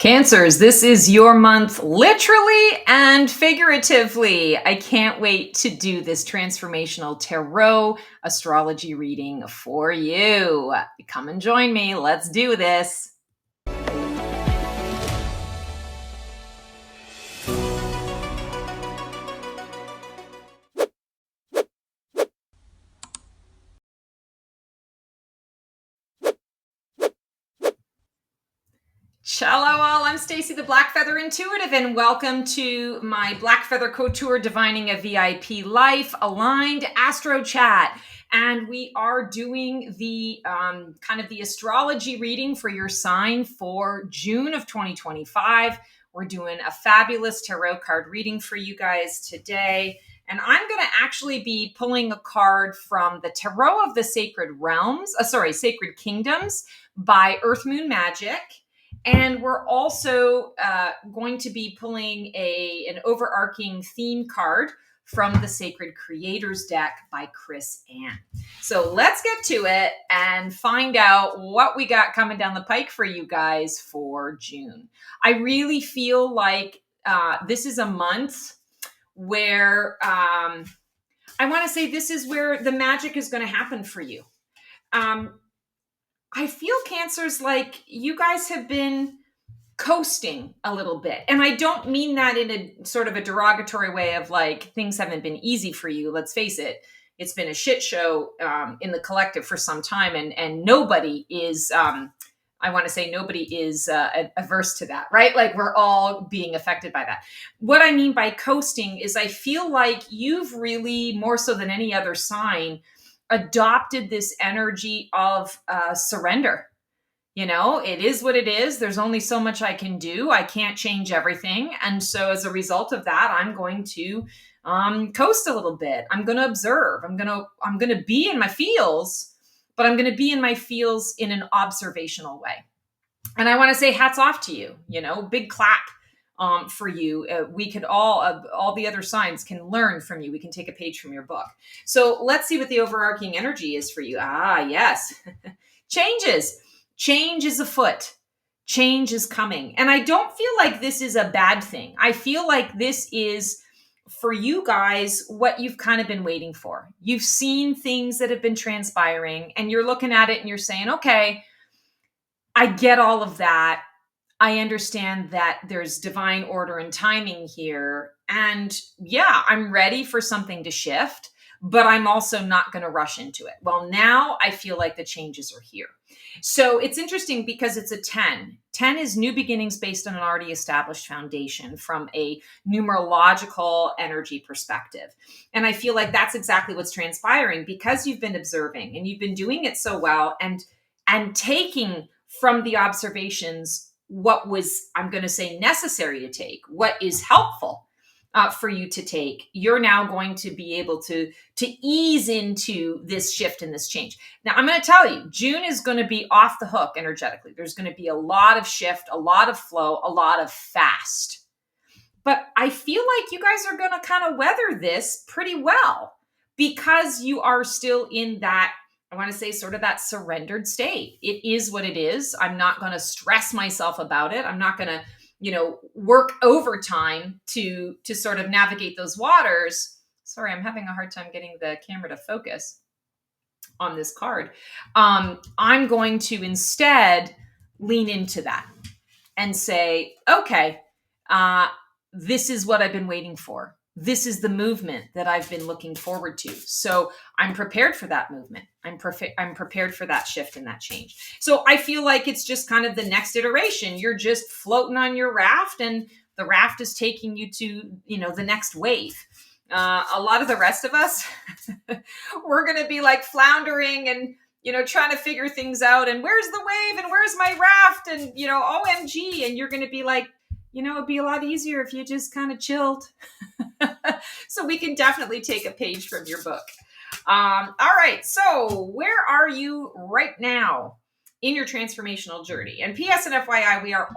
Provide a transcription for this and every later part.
Cancers, this is your month literally and figuratively. I can't wait to do this transformational tarot astrology reading for you. Come and join me. Let's do this. Cello all, I'm Stacy the Black Feather Intuitive, and welcome to my Black Feather Couture Divining a VIP Life Aligned Astro Chat. And we are doing the kind of the astrology reading for your sign for June of 2025. We're doing a fabulous tarot card reading for you guys today. And I'm going to actually be pulling a card from the Tarot of the Sacred Realms, Sacred Kingdoms by Earth Moon Magic. And we're also going to be pulling an overarching theme card from the Sacred Creators deck by Chris Ann. So let's get to it and find out what we got coming down the pike for you guys for June. I really feel like this is a month where I want to say this is where the magic is going to happen for you. I feel Cancers like you guys have been coasting a little bit. And I don't mean that in a sort of a derogatory way of like things haven't been easy for you. Let's face it. It's been a shit show in the collective for some time. And nobody is, I want to say nobody is averse to that, right? Like we're all being affected by that. What I mean by coasting is I feel like you've really, more so than any other sign, adopted this energy of surrender. You know, it is what it is. There's only so much I can do. I can't change everything. And so as a result of that, I'm going to coast a little bit. I'm going to observe. I'm going to be in my feels, but I'm going to be in my feels in an observational way. And I want to say hats off to you, big clap for you. We could all the other signs can learn from you. We can take a page from your book. So let's see what the overarching energy is for you. Yes. Change is afoot. Change is coming. And I don't feel like this is a bad thing. I feel like this is, for you guys, what you've kind of been waiting for. You've seen things that have been transpiring and you're looking at it and you're saying, okay, I get all of that. I understand that there's divine order and timing here. And yeah, I'm ready for something to shift, but I'm also not going to rush into it. Well, now I feel like the changes are here. So it's interesting because it's a 10. 10 is new beginnings based on an already established foundation from a numerological energy perspective. And I feel like that's exactly what's transpiring because you've been observing and you've been doing it so well and taking from the observations what was, I'm going to say, necessary to take, what is helpful for you to take. You're now going to be able to ease into this shift and this change. Now, I'm going to tell you, June is going to be off the hook energetically. There's going to be a lot of shift, a lot of flow, a lot of fast. But I feel like you guys are going to kind of weather this pretty well because you are still in that, I want to say, sort of that surrendered state. It is what it is. I'm not going to stress myself about it. I'm not going to work overtime to sort of navigate those waters. Sorry, I'm having a hard time getting the camera to focus on this card. I'm going to instead lean into that and say, okay, this is what I've been waiting for. This is the movement that I've been looking forward to. So I'm prepared for that movement. I'm prepared for that shift and that change. So I feel like it's just kind of the next iteration. You're just floating on your raft and the raft is taking you to, the next wave. A lot of the rest of us, we're going to be like floundering and, trying to figure things out. And where's the wave and where's my raft? And, OMG. And you're going to be like, it'd be a lot easier if you just kind of chilled. So we can definitely take a page from your book. All right. So where are you right now in your transformational journey? And PS and FYI, we are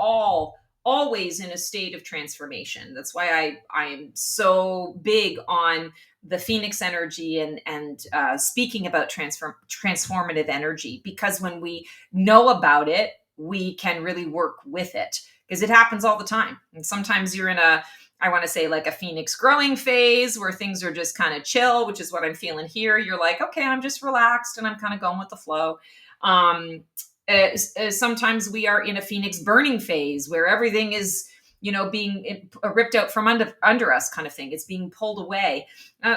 always in a state of transformation. That's why I am so big on the Phoenix energy and speaking about transformative energy, because when we know about it, we can really work with it because it happens all the time. And sometimes you're in I want to say like a phoenix growing phase where things are just kind of chill, which is what I'm feeling here. You're like, okay, I'm just relaxed and I'm kind of going with the flow. Um, Sometimes we are in a phoenix burning phase where everything is, being ripped out from under us, kind of thing. It's being pulled away.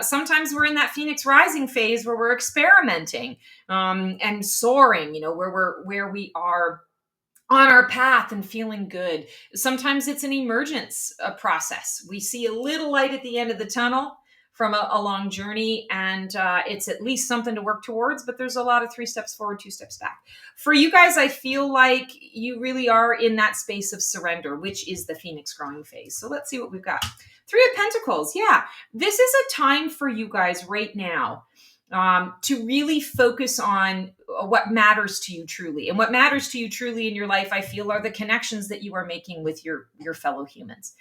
Sometimes we're in that phoenix rising phase where we're experimenting and soaring, where we are on our path and feeling good. Sometimes it's an emergence process. We see a little light at the end of the tunnel from a long journey, and it's at least something to work towards, but there's a lot of 3 steps forward, 2 steps back. For you guys, I feel like you really are in that space of surrender, which is the phoenix growing phase. So let's see what we've got. 3 of Pentacles. Yeah, this is a time for you guys right now to really focus on what matters to you truly. And what matters to you truly in your life, I feel, are the connections that you are making with your fellow humans.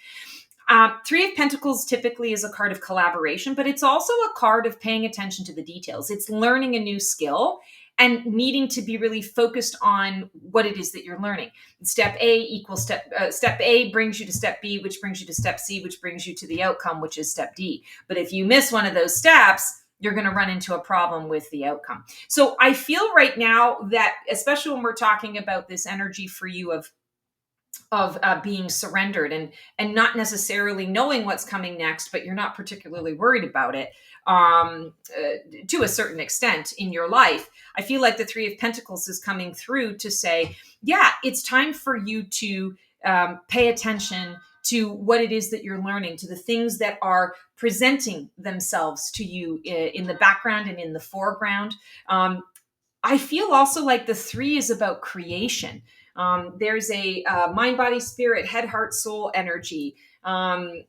3 of Pentacles typically is a card of collaboration, but it's also a card of paying attention to the details. It's learning a new skill and needing to be really focused on what it is that you're learning. Step A equals step A brings you to step B, which brings you to step C, which brings you to the outcome, which is step D. But if you miss one of those steps, you're going to run into a problem with the outcome. So I feel right now that, especially when we're talking about this energy for you of being surrendered and not necessarily knowing what's coming next, but you're not particularly worried about it to a certain extent in your life. I feel like the 3 of Pentacles is coming through to say, yeah, it's time for you to pay attention to what it is that you're learning, to the things that are presenting themselves to you in the background and in the foreground. I feel also like the 3 is about creation. There's a mind, body, spirit, head, heart, soul energy. I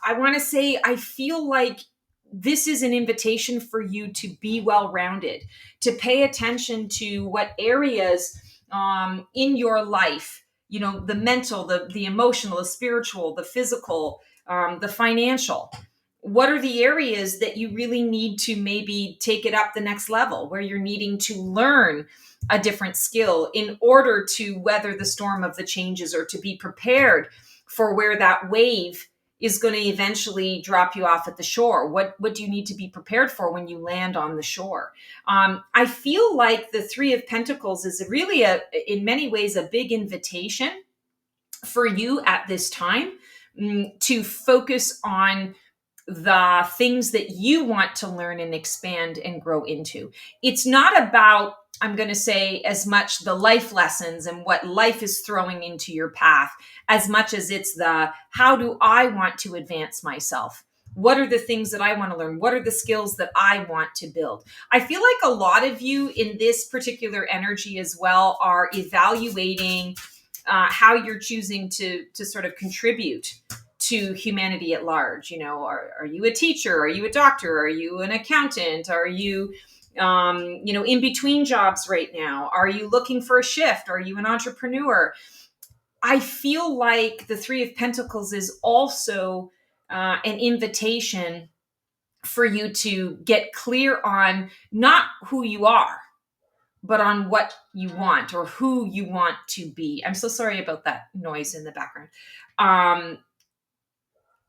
want to say, I feel like this is an invitation for you to be well-rounded, to pay attention to what areas in your life, the mental, the emotional, the spiritual, the physical, the financial. What are the areas that you really need to maybe take it up the next level, where you're needing to learn a different skill in order to weather the storm of the changes, or to be prepared for where that wave is going to eventually drop you off at the shore? What do you need to be prepared for when you land on the shore? I feel like the 3 of Pentacles is really in many ways, a big invitation for you at this time to focus on the things that you want to learn and expand and grow into. It's not about, I'm going to say, as much the life lessons and what life is throwing into your path, as much as it's the, how do I want to advance myself? What are the things that I want to learn? What are the skills that I want to build? I feel like a lot of you in this particular energy as well are evaluating how you're choosing to sort of contribute to humanity at large. Are you a teacher? Are you a doctor? Are you an accountant? Are you in between jobs right now? Are you looking for a shift? Are you an entrepreneur? I feel like the 3 of Pentacles is also an invitation for you to get clear on not who you are, but on what you want or who you want to be. I'm so sorry about that noise in the background.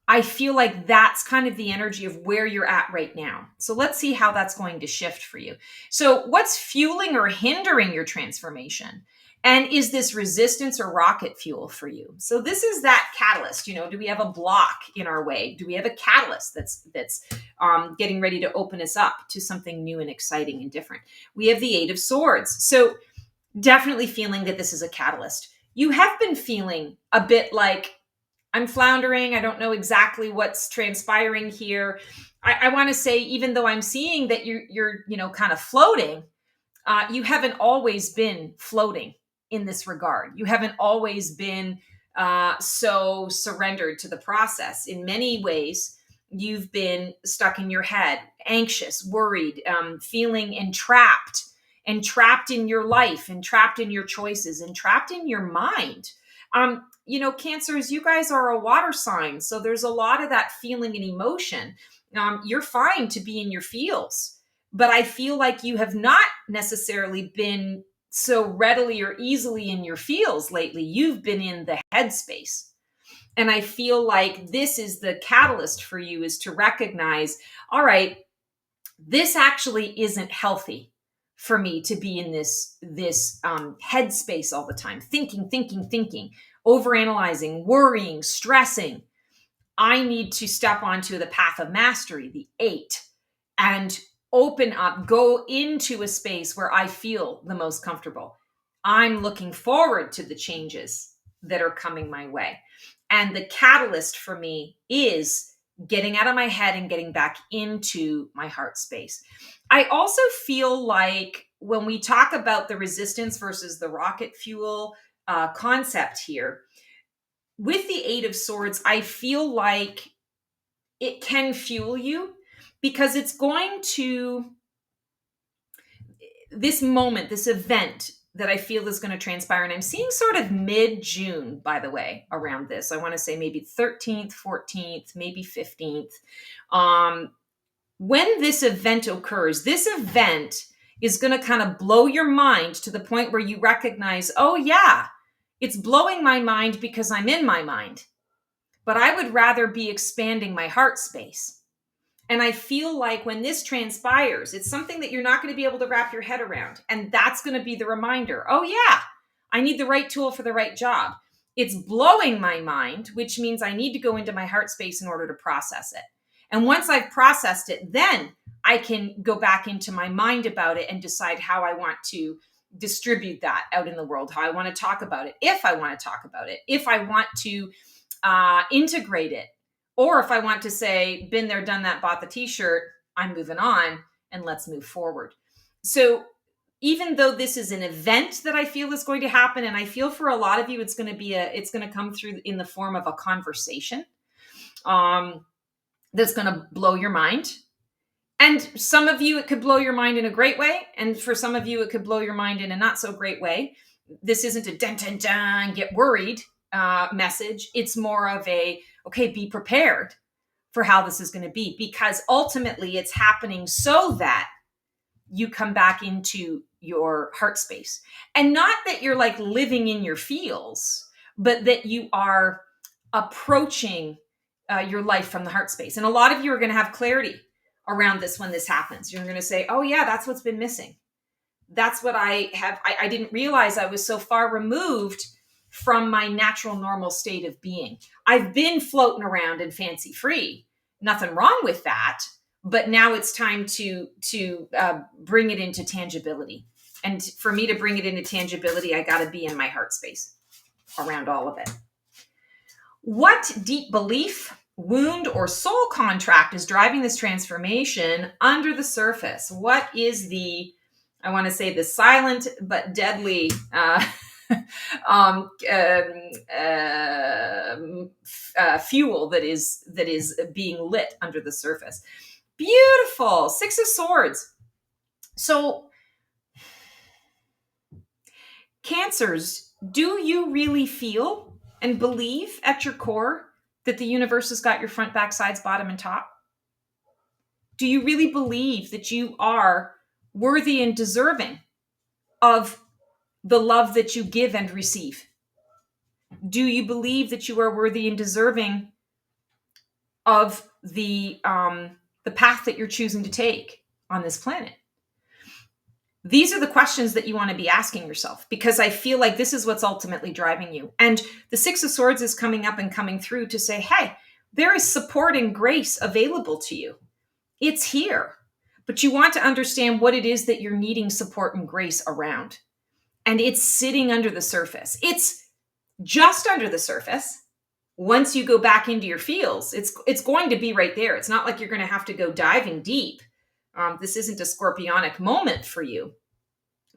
I feel like that's kind of the energy of where you're at right now. So let's see how that's going to shift for you. So what's fueling or hindering your transformation? And is this resistance or rocket fuel for you? So this is that catalyst. Do we have a block in our way? Do we have a catalyst that's getting ready to open us up to something new and exciting and different? We have the 8 of Swords. So definitely feeling that this is a catalyst. You have been feeling a bit like, I'm floundering. I don't know exactly what's transpiring here. I want to say, even though I'm seeing that you're kind of floating, you haven't always been floating in this regard. You haven't always been so surrendered to the process. In many ways, you've been stuck in your head, anxious, worried, feeling entrapped in your life, entrapped in your choices, entrapped in your mind. Cancers, you guys are a water sign. So there's a lot of that feeling and emotion. You're fine to be in your feels, but I feel like you have not necessarily been so readily or easily in your feels lately. You've been in the headspace. And I feel like this is the catalyst for you, is to recognize, all right, this actually isn't healthy for me to be in this headspace all the time, thinking, overanalyzing, worrying, stressing. I need to step onto the path of mastery, the 8, and open up, go into a space where I feel the most comfortable. I'm looking forward to the changes that are coming my way. And the catalyst for me is getting out of my head and getting back into my heart space. I also feel like when we talk about the resistance versus the rocket fuel concept here, with the 8 of Swords, I feel like it can fuel you, because it's going to, this moment, this event that I feel is going to transpire. And I'm seeing sort of mid-June, by the way, around this. I want to say maybe 13th, 14th, maybe 15th. When this event occurs, this event is going to kind of blow your mind to the point where you recognize, oh yeah, it's blowing my mind because I'm in my mind. But I would rather be expanding my heart space. And I feel like when this transpires, it's something that you're not going to be able to wrap your head around. And that's going to be the reminder. Oh yeah, I need the right tool for the right job. It's blowing my mind, which means I need to go into my heart space in order to process it. And once I've processed it, then I can go back into my mind about it and decide how I want to distribute that out in the world, how I want to talk about it, if I want to talk about it, if I want to integrate it. Or if I want to say, been there, done that, bought the t-shirt, I'm moving on and let's move forward. So even though this is an event that I feel is going to happen, and I feel for a lot of you, it's going to come through in the form of a conversation that's going to blow your mind. And some of you, it could blow your mind in a great way. And for some of you, it could blow your mind in a not so great way. This isn't a dun, dun, dun, get worried message. It's more of a, okay, be prepared for how this is going to be, because ultimately it's happening so that you come back into your heart space. And not that you're like living in your feels, but that you are approaching your life from the heart space. And a lot of you are going to have clarity around this when this happens. You're going to say, oh yeah, that's what's been missing. That's what I have. I didn't realize I was so far removed from my natural normal state of being. I've been floating around and fancy free. Nothing wrong with that. But now it's time to bring it into tangibility. And for me to bring it into tangibility, I got to be in my heart space around all of it. What deep belief, wound, or soul contract is driving this transformation under the surface? What is the, I want to say, the silent but deadly fuel that is being lit under the surface? Beautiful. 6 of Swords. So, Cancers, do you really feel and believe at your core that the universe has got your front, back, sides, bottom, and top? Do you really believe that you are worthy and deserving of the love that you give and receive? Do you believe that you are worthy and deserving of the path that you're choosing to take on this planet? These are the questions that you want to be asking yourself, because I feel like this is what's ultimately driving you. And the 6 of Swords is coming up and coming through to say, hey, there is support and grace available to you. It's here. But you want to understand what it is that you're needing support and grace around. And it's sitting under the surface. It's just under the surface. Once you go back into your feels, it's going to be right there. It's not like you're going to have to go diving deep. This isn't a scorpionic moment for you.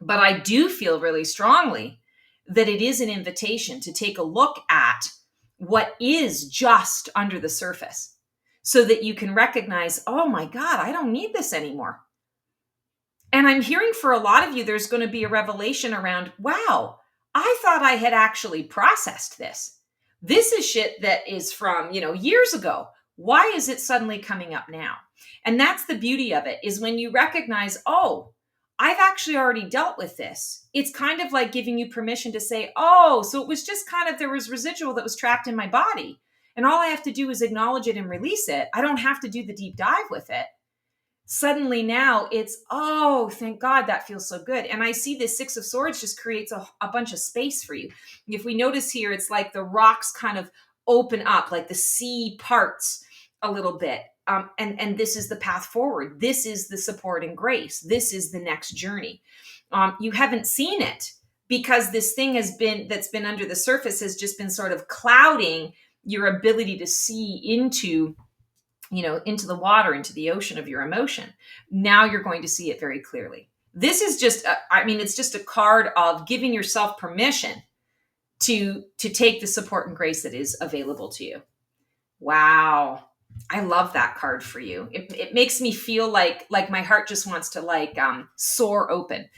But I do feel really strongly that it is an invitation to take a look at what is just under the surface, so that you can recognize, oh my God, I don't need this anymore. And I'm hearing for a lot of you, there's going to be a revelation around, wow, I thought I had actually processed this. This is shit that is from, years ago. Why is it suddenly coming up now? And that's the beauty of it, is when you recognize, oh, I've actually already dealt with this. It's kind of like giving you permission to say, oh, so it was just kind of, there was residual that was trapped in my body. And all I have to do is acknowledge it and release it. I don't have to do the deep dive with it. Suddenly now it's, oh, thank God, that feels so good. And I see this Six of Swords just creates a bunch of space for you. If we notice here, it's like the rocks kind of open up, like the sea parts a little bit. And this is the path forward. This is the support and grace. This is the next journey. You haven't seen it because this thing that's been under the surface has just been sort of clouding your ability to see into the water, into the ocean of your emotion. Now you're going to see it very clearly. This is just, it's just a card of giving yourself permission to take the support and grace that is available to you. Wow. I love that card for you. It makes me feel like my heart just wants to soar open.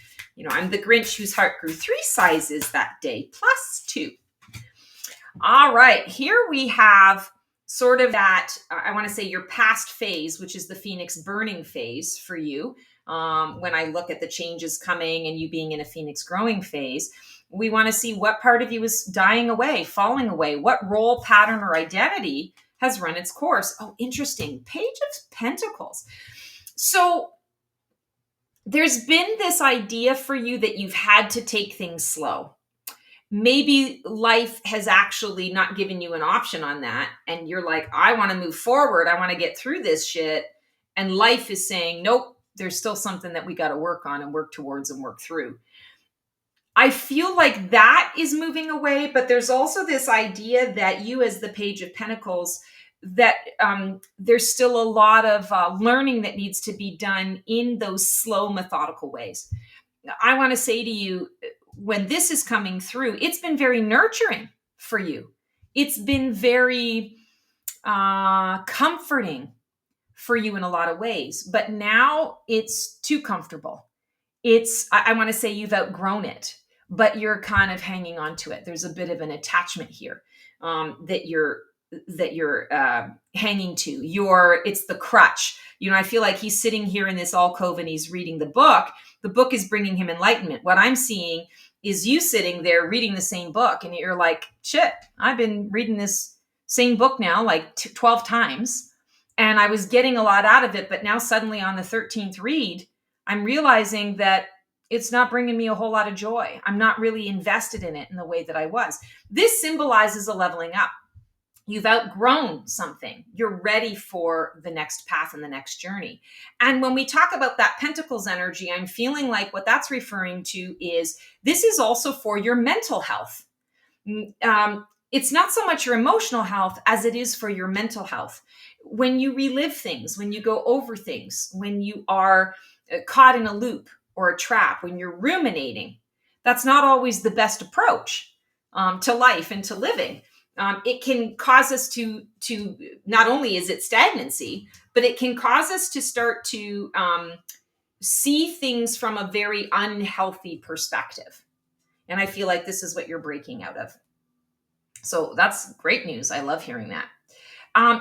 I'm the Grinch whose heart grew 3 sizes that day, +2. All right. Here we have sort of that, I want to say your past phase, which is the Phoenix burning phase for you. When I look at the changes coming and you being in a Phoenix growing phase, we want to see what part of you is dying away, falling away, what role, pattern, or identity has run its course. Oh, interesting. Page of Pentacles. So there's been this idea for you that you've had to take things slow. Maybe life has actually not given you an option on that. And you're like, I want to move forward. I want to get through this shit. And life is saying, nope, there's still something that we got to work on and work towards and work through. I feel like that is moving away, but there's also this idea that you as the Page of Pentacles, that there's still a lot of learning that needs to be done in those slow, methodical ways. I want to say to you, when this is coming through, it's been very nurturing for you. It's been very comforting for you in a lot of ways, but now it's too comfortable. I want to say you've outgrown it, but you're kind of hanging on to it. There's a bit of an attachment here that you're hanging to. It's the crutch. I feel like he's sitting here in this alcove and he's reading the book. The book is bringing him enlightenment. What I'm seeing is you sitting there reading the same book and you're like, shit, I've been reading this same book now like 12 times and I was getting a lot out of it. But now suddenly on the 13th read, I'm realizing that it's not bringing me a whole lot of joy. I'm not really invested in it in the way that I was. This symbolizes a leveling up. You've outgrown something. You're ready for the next path and the next journey. And when we talk about that Pentacles energy, I'm feeling like what that's referring to is this is also for your mental health. It's not so much your emotional health as it is for your mental health. When you relive things, when you go over things, when you are caught in a loop or a trap, when you're ruminating, that's not always the best approach to life and to living. It can cause us to not only is it stagnancy, but it can cause us to start to see things from a very unhealthy perspective. And I feel like this is what you're breaking out of. So that's great news. I love hearing that.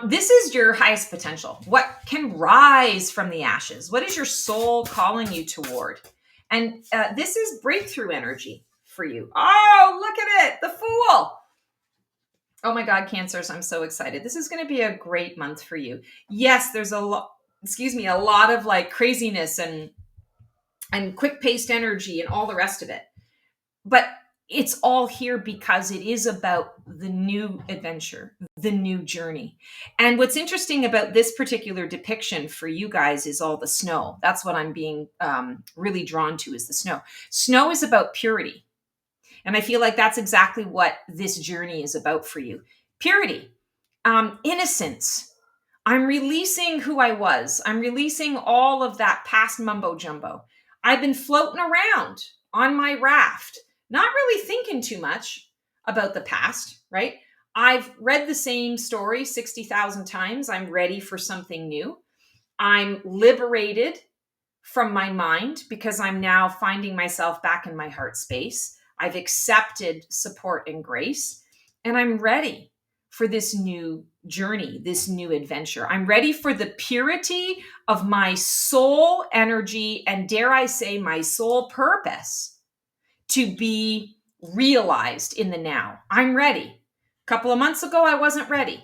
This is your highest potential. What can rise from the ashes? What is your soul calling you toward? And this is breakthrough energy for you. Oh, look at it. The Fool. Oh my God, Cancers, I'm so excited. This is going to be a great month for you. Yes, there's a lot of like craziness and quick paced energy and all the rest of it. But it's all here because it is about the new adventure, the new journey. And what's interesting about this particular depiction for you guys is all the snow. That's what I'm being really drawn to, is the snow. Snow is about purity. And I feel like that's exactly what this journey is about for you. Purity, innocence. I'm releasing who I was. I'm releasing all of that past mumbo jumbo. I've been floating around on my raft, not really thinking too much about the past, right? I've read the same story 60,000 times. I'm ready for something new. I'm liberated from my mind because I'm now finding myself back in my heart space. I've accepted support and grace, and I'm ready for this new journey, this new adventure. I'm ready for the purity of my soul energy and, dare I say, my soul purpose to be realized in the now. I'm ready. A couple of months ago, I wasn't ready.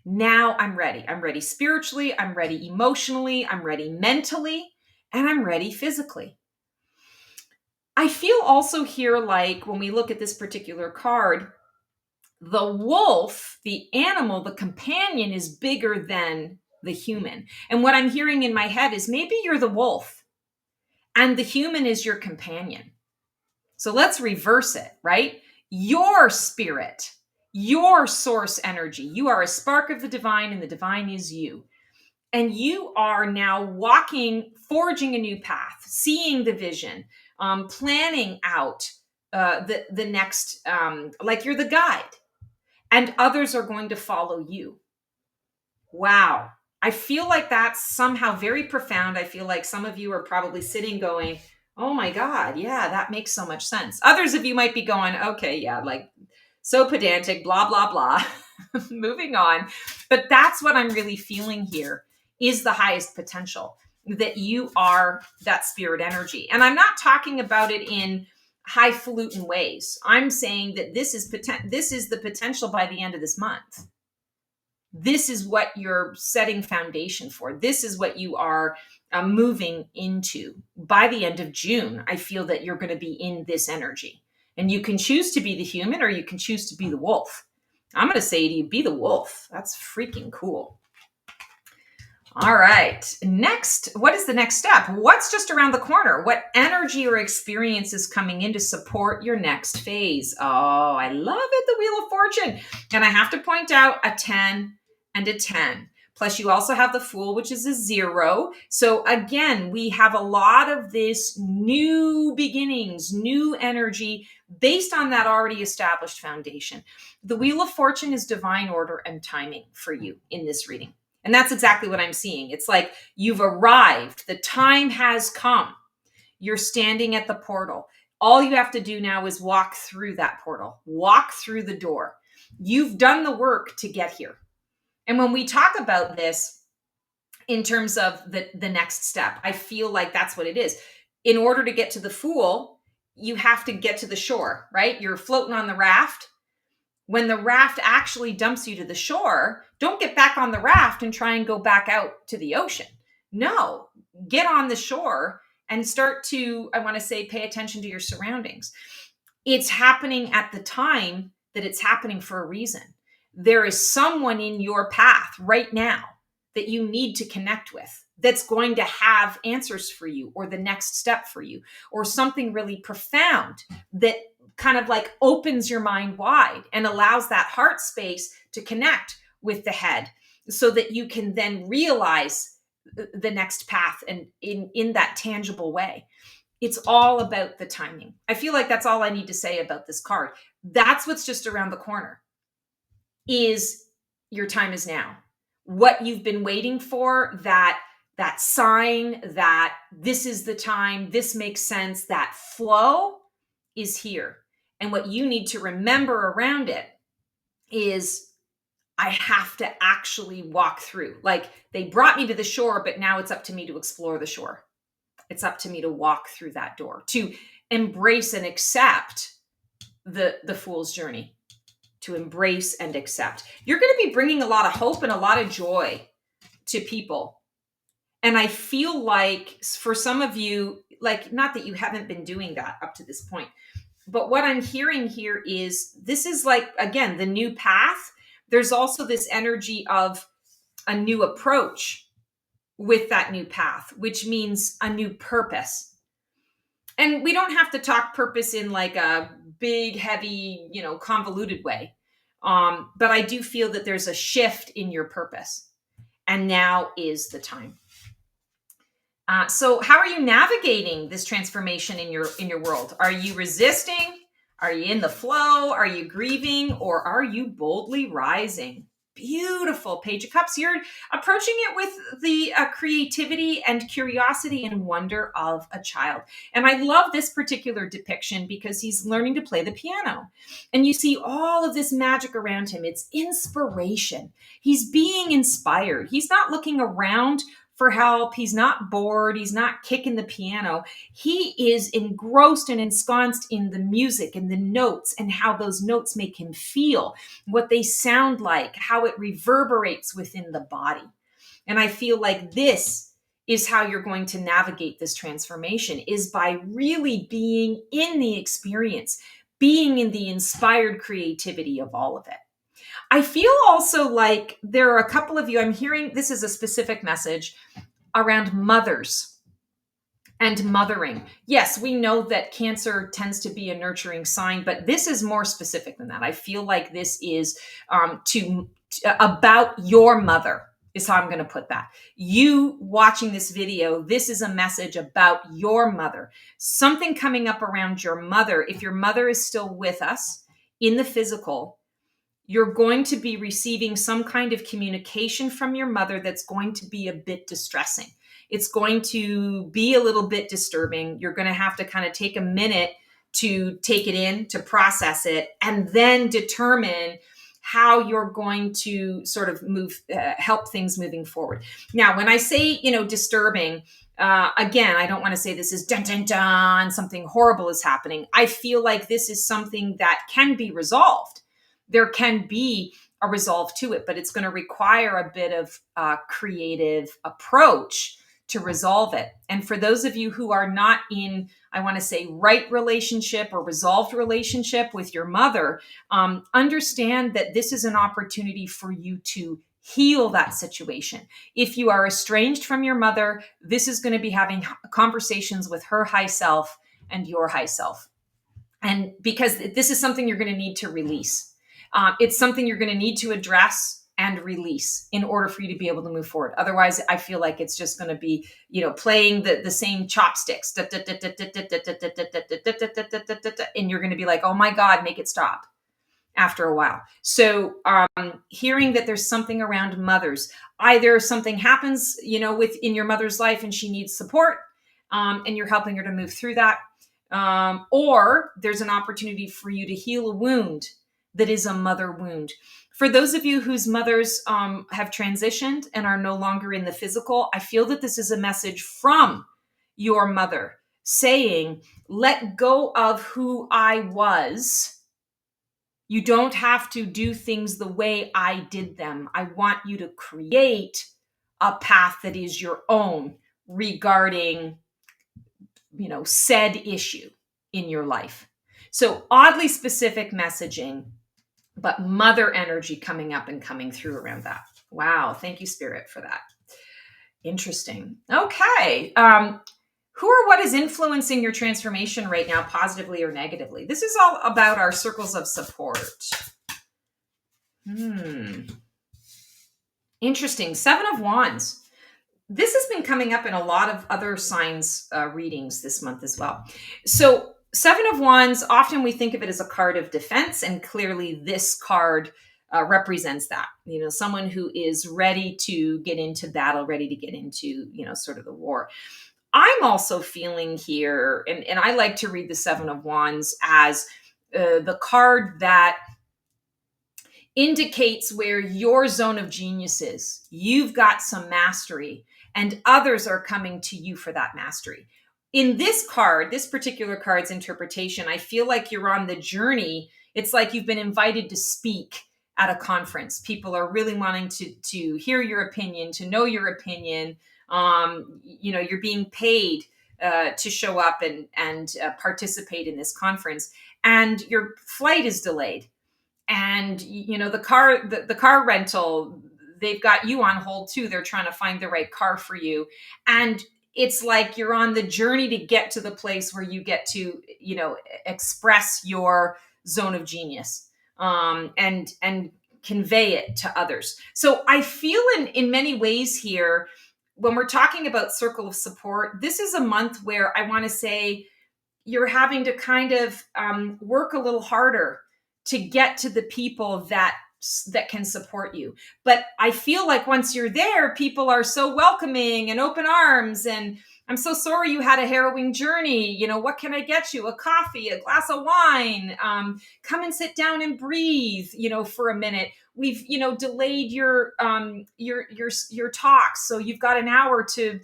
Now I'm ready. I'm ready spiritually, I'm ready emotionally, I'm ready mentally, and I'm ready physically. I feel also here like when we look at this particular card, the wolf, the animal, the companion is bigger than the human. And what I'm hearing in my head is maybe you're the wolf and the human is your companion. So let's reverse it, right? Your spirit, your source energy. You are a spark of the divine and the divine is you. And you are now walking, forging a new path, seeing the vision, planning out the next, like you're the guide. And others are going to follow you. Wow. I feel like that's somehow very profound. I feel like some of you are probably sitting going, oh my God, yeah, that makes so much sense. Others of you might be going, okay, yeah, like so pedantic, blah, blah, blah. Moving on. But that's what I'm really feeling here is the highest potential, that you are that spirit energy. And I'm not talking about it in highfalutin ways. I'm saying that this is the potential by the end of this month. This is what you're setting foundation for. This is what you are moving into. By the end of June, I feel that you're going to be in this energy. And you can choose to be the human or you can choose to be the wolf. I'm going to say to you, be the wolf. That's freaking cool. All right. Next, what is the next step? What's just around the corner? What energy or experience is coming in to support your next phase? Oh, I love it. The Wheel of Fortune. And I have to point out a 10 and a 10. Plus you also have the Fool, which is a 0. So again, we have a lot of this new beginnings, new energy based on that already established foundation. The Wheel of Fortune is divine order and timing for you in this reading. And that's exactly what I'm seeing. It's like you've arrived. The time has come. You're standing at the portal. All you have to do now is walk through that portal, walk through the door. You've done the work to get here. And when we talk about this in terms of the next step, I feel like that's what it is. In order to get to the Fool, you have to get to the shore, right? You're floating on the raft. When the raft actually dumps you to the shore, don't get back on the raft and try and go back out to the ocean. No, get on the shore and start to, I want to say, pay attention to your surroundings. It's happening at the time that it's happening for a reason. There is someone in your path right now that you need to connect with that's going to have answers for you or the next step for you or something really profound that kind of like opens your mind wide and allows that heart space to connect with the head so that you can then realize the next path and in that tangible way. It's all about the timing. I feel like that's all I need to say about this card. That's what's just around the corner is your time is now. What you've been waiting for, that sign that this is the time, this makes sense, that flow is here. And what you need to remember around it is I have to actually walk through. Like they brought me to the shore, but now it's up to me to explore the shore. It's up to me to walk through that door, to embrace and accept the Fool's journey, to embrace and accept. You're going to be bringing a lot of hope and a lot of joy to people. And I feel like for some of you, like, not that you haven't been doing that up to this point, but what I'm hearing here is this is like, again, the new path. There's also this energy of a new approach with that new path, which means a new purpose. And we don't have to talk purpose in like a big, heavy, convoluted way. But I do feel that there's a shift in your purpose. And now is the time. So how are you navigating this transformation in your world? Are you resisting? Are you in the flow? Are you grieving? Or are you boldly rising? Beautiful Page of Cups. You're approaching it with the creativity and curiosity and wonder of a child. And I love this particular depiction because he's learning to play the piano. And you see all of this magic around him. It's inspiration. He's being inspired. He's not looking around for help. He's not bored. He's not kicking the piano. He is engrossed and ensconced in the music and the notes and how those notes make him feel, what they sound like, how it reverberates within the body. And I feel like this is how you're going to navigate this transformation, is by really being in the experience, being in the inspired creativity of all of it. I feel also like there are a couple of you, I'm hearing this is a specific message around mothers and mothering. Yes, we know that Cancer tends to be a nurturing sign, but this is more specific than that. I feel like this is about your mother, is how I'm going to put that. You watching this video, this is a message about your mother. Something coming up around your mother. If your mother is still with us in the physical, you're going to be receiving some kind of communication from your mother that's going to be a bit distressing. It's going to be a little bit disturbing. You're going to have to kind of take a minute to take it in, to process it, and then determine how you're going to sort of help things moving forward. Now, when I say, disturbing, again, I don't want to say this is dun, dun, dun, something horrible is happening. I feel like this is something that can be resolved. There can be a resolve to it, but it's going to require a bit of creative approach to resolve it. And for those of you who are not in, I want to say, right relationship or resolved relationship with your mother, understand that this is an opportunity for you to heal that situation. If you are estranged from your mother, this is going to be having conversations with her high self and your high self. And because this is something you're going to need to release. It's something you're going to need to address and release in order for you to be able to move forward. Otherwise, I feel like it's just going to be, playing the same chopsticks, and you're going to be like, oh my God, make it stop after a while. So hearing that there's something around mothers, either something happens, within your mother's life and she needs support, and you're helping her to move through that, or there's an opportunity for you to heal a wound that is a mother wound. For those of you whose mothers have transitioned and are no longer in the physical, I feel that this is a message from your mother saying, let go of who I was. You don't have to do things the way I did them. I want you to create a path that is your own regarding, said issue in your life. So oddly specific messaging, but mother energy coming up and coming through around that. Wow. Thank you, Spirit, for that. Interesting. Okay. Who or what is influencing your transformation right now, positively or negatively? This is all about our circles of support. Interesting. 7 of Wands. This has been coming up in a lot of other signs readings this month as well. So 7 of Wands, often we think of it as a card of defense, and clearly this card represents that. Someone who is ready to get into battle, ready to get into, sort of the war. I'm also feeling here, and I like to read the 7 of Wands as the card that indicates where your zone of genius is. You've got some mastery, and others are coming to you for that mastery. In this card, this particular card's interpretation, I feel like you're on the journey. It's like you've been invited to speak at a conference. People are really wanting to hear your opinion, to know your opinion. You're being paid to show up and participate in this conference, and your flight is delayed. And the car rental, they've got you on hold too. They're trying to find the right car for you, and it's like you're on the journey to get to the place where you get to express your zone of genius, and convey it to others. So I feel in many ways here, when we're talking about circle of support, this is a month where I want to say you're having to kind of work a little harder to get to the people that that can support you. But I feel like once you're there, people are so welcoming and open arms, and I'm so sorry you had a harrowing journey. What can I get you? A coffee, a glass of wine. Come and sit down and breathe, for a minute. We've, delayed your talks, so you've got an hour to,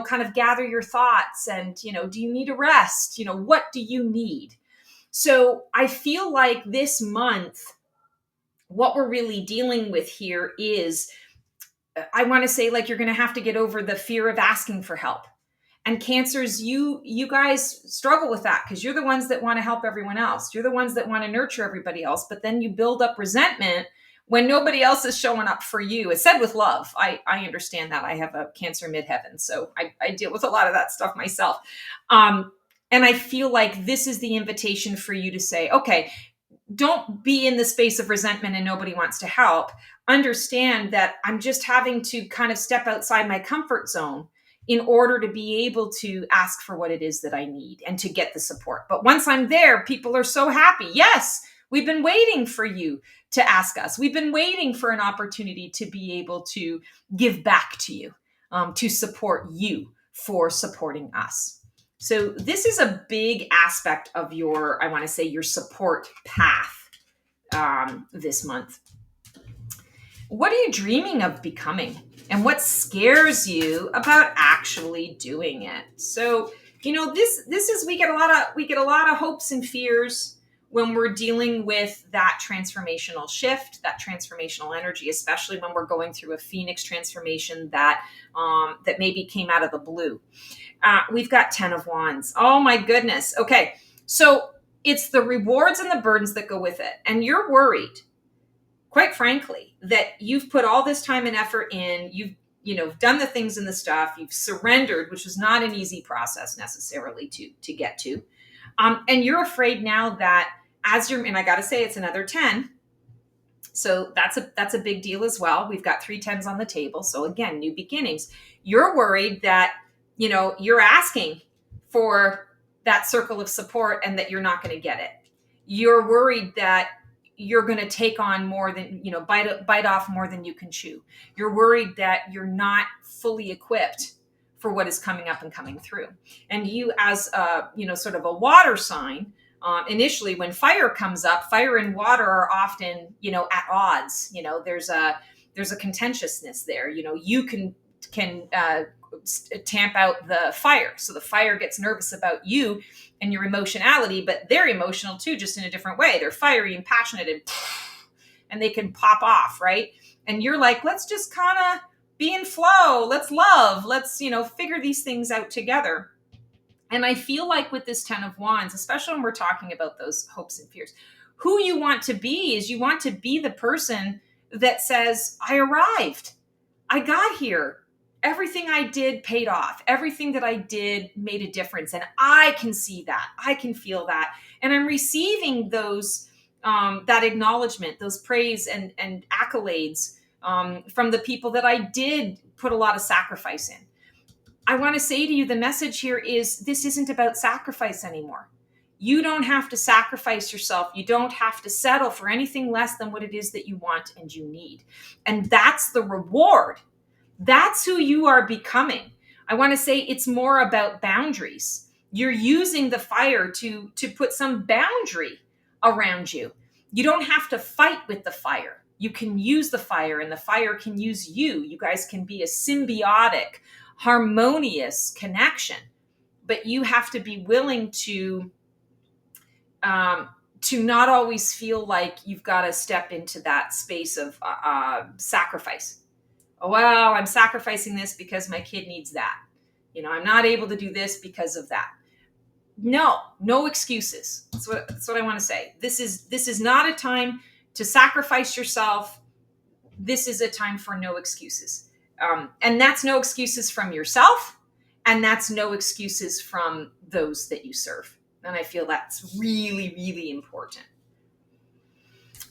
kind of gather your thoughts. And, do you need a rest? What do you need? So I feel like this month, what we're really dealing with here is, I want to say, like, you're going to have to get over the fear of asking for help. And Cancers, you guys struggle with that because you're the ones that want to help everyone else. You're the ones that want to nurture everybody else, but then you build up resentment when nobody else is showing up for you. It's said with love. I understand that. I have a Cancer midheaven, so I deal with a lot of that stuff myself. And I feel like this is the invitation for you to say, okay, don't be in the space of resentment and nobody wants to help. Understand that I'm just having to kind of step outside my comfort zone in order to be able to ask for what it is that I need and to get the support. But once I'm there, people are so happy. Yes, we've been waiting for you to ask us. We've been waiting for an opportunity to be able to give back to you, to support you for supporting us. So this is a big aspect of your, I want to say, your support path this month. What are you dreaming of becoming? And what scares you about actually doing it? So, this is, we get a lot of hopes and fears when we're dealing with that transformational shift, that transformational energy, especially when we're going through a Phoenix transformation that maybe came out of the blue. We've got 10 of Wands. Oh my goodness. Okay. So it's the rewards and the burdens that go with it. And you're worried, quite frankly, that you've put all this time and effort in, you've done the things and the stuff, you've surrendered, which is not an easy process necessarily to get to. And you're afraid now that and I got to say, it's another 10. So that's a big deal as well. We've got 3 10s on the table. So again, new beginnings. You're worried that, you're asking for that circle of support and that you're not going to get it. You're worried that you're going to take on more than, bite off more than you can chew. You're worried that you're not fully equipped for what is coming up and coming through. And you, as sort of a water sign, initially when fire comes up, fire and water are often, at odds. There's a contentiousness there. You can tamp out the fire. So the fire gets nervous about you and your emotionality, but they're emotional too, just in a different way. They're fiery and passionate and they can pop off, right? And you're like, let's just kind of be in flow. Let's love. Let's, figure these things out together. And I feel like with this 10 of Wands, especially when we're talking about those hopes and fears, who you want to be is you want to be the person that says, I arrived. I got here. Everything I did paid off. Everything that I did made a difference. And I can see that. I can feel that. And I'm receiving those, that acknowledgement, those praise and accolades from the people that I did put a lot of sacrifice in. I want to say to you, the message here is this isn't about sacrifice anymore. You don't have to sacrifice yourself. You don't have to settle for anything less than what it is that you want and you need. And that's the reward. That's who you are becoming. I want to say it's more about boundaries. You're using the fire to put some boundary around you. You don't have to fight with the fire. You can use the fire and the fire can use you. You guys can be a symbiotic, harmonious connection. But you have to be willing to not always feel like you've got to step into that space of sacrifice. Oh, well, I'm sacrificing this because my kid needs that. I'm not able to do this because of that. No excuses. That's what I want to say. This is not a time to sacrifice yourself. This is a time for no excuses. And that's no excuses from yourself. And that's no excuses from those that you serve. And I feel that's really, really important.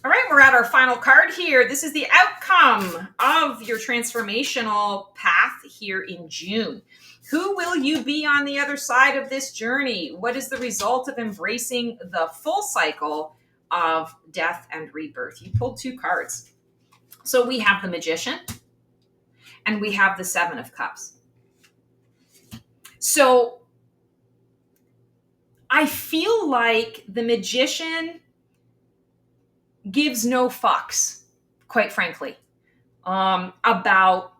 All right, we're at our final card here. This is the outcome of your transformational path here in June. Who will you be on the other side of this journey? What is the result of embracing the full cycle of death and rebirth. You pulled 2 cards. So we have the Magician and we have the 7 of Cups. So I feel like the Magician gives no fucks, quite frankly, about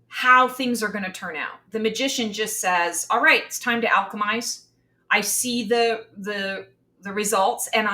how things are going to turn out. The Magician just says, all right, it's time to alchemize. I see the results and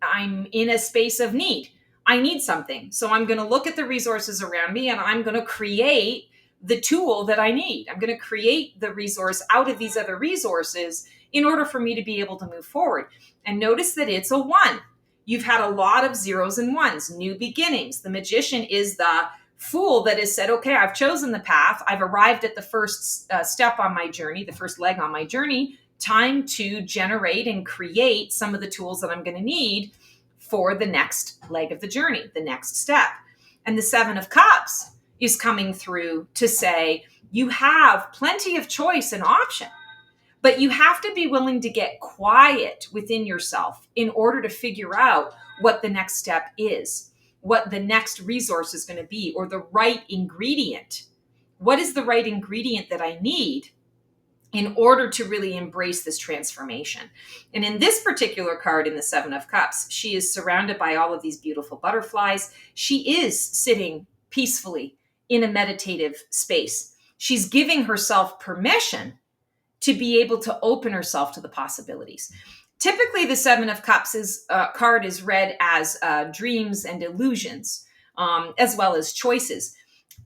I'm in a space of need. I need something. So I'm going to look at the resources around me and I'm going to create the tool that I need. I'm going to create the resource out of these other resources in order for me to be able to move forward. And notice that it's a 1. You've had a lot of 0s and 1s, new beginnings. The Magician is the Fool that has said, okay, I've chosen the path. I've arrived at the first step on my journey, the first leg on my journey. Time to generate and create some of the tools that I'm going to need for the next leg of the journey, the next step. And the 7 of Cups is coming through to say, you have plenty of choice and option, but you have to be willing to get quiet within yourself in order to figure out what the next step is, what the next resource is going to be, or the right ingredient. What is the right ingredient that I need in order to really embrace this transformation? And in this particular card, in the 7 of Cups, she is surrounded by all of these beautiful butterflies. She is sitting peacefully in a meditative space. She's giving herself permission to be able to open herself to the possibilities. Typically, the 7 of Cups card is read as dreams and illusions, as well as choices.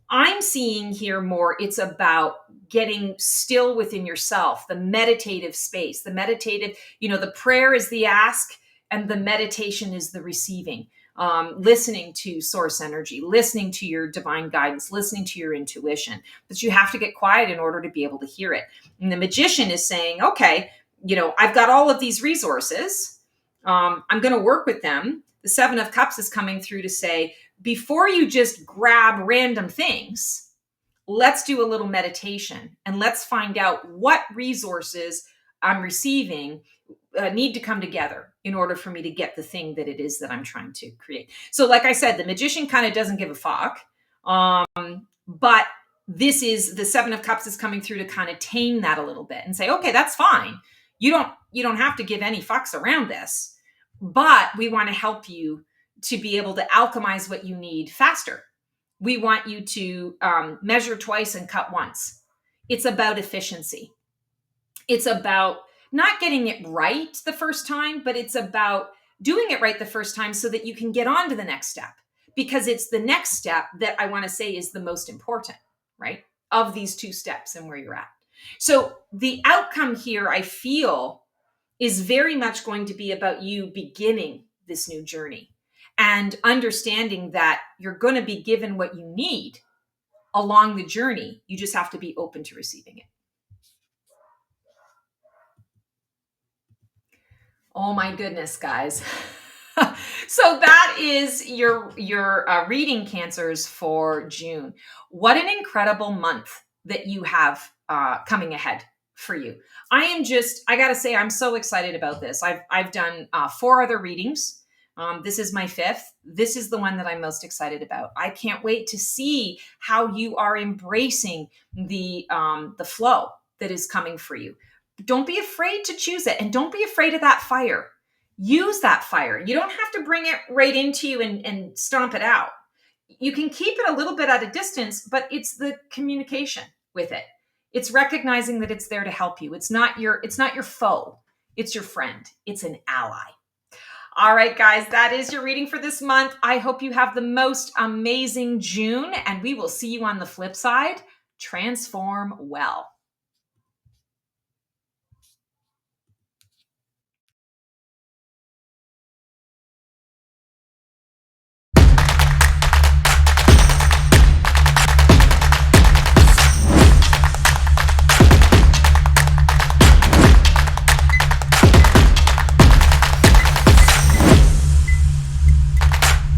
I'm seeing here more, it's about getting still within yourself, the meditative space, the meditative, the prayer is the ask and the meditation is the receiving. Listening to source energy, listening to your divine guidance, listening to your intuition. But you have to get quiet in order to be able to hear it. And the Magician is saying, okay, I've got all of these resources. I'm going to work with them. The 7 of Cups is coming through to say, before you just grab random things, let's do a little meditation and let's find out what resources I'm receiving need to come together in order for me to get the thing that it is that I'm trying to create. So like I said, the Magician kind of doesn't give a fuck. But this is the 7 of Cups is coming through to kind of tame that a little bit and say, okay, that's fine. You don't have to give any fucks around this, but we want to help you to be able to alchemize what you need faster. We want you to measure twice and cut once. It's about efficiency. It's about not getting it right the first time, but it's about doing it right the first time so that you can get on to the next step, because it's the next step that I want to say is the most important, right? Of these 2 steps and where you're at. So the outcome here, I feel, is very much going to be about you beginning this new journey and understanding that you're going to be given what you need along the journey. You just have to be open to receiving it. Oh my goodness, guys. So that is your reading, Cancers, for June. What an incredible month that you have coming ahead for you. I gotta say, I'm so excited about this. I've done 4 other readings. This is my 5th. This is the one that I'm most excited about. I can't wait to see how you are embracing the flow that is coming for you. Don't be afraid to choose it, and don't be afraid of that fire. Use that fire. You don't have to bring it right into you and stomp it out. You can keep it a little bit at a distance, but it's the communication with it. It's recognizing that it's there to help you. It's not your foe. It's your friend. It's an ally. All right, guys, that is your reading for this month. I hope you have the most amazing June, and we will see you on the flip side. Transform well.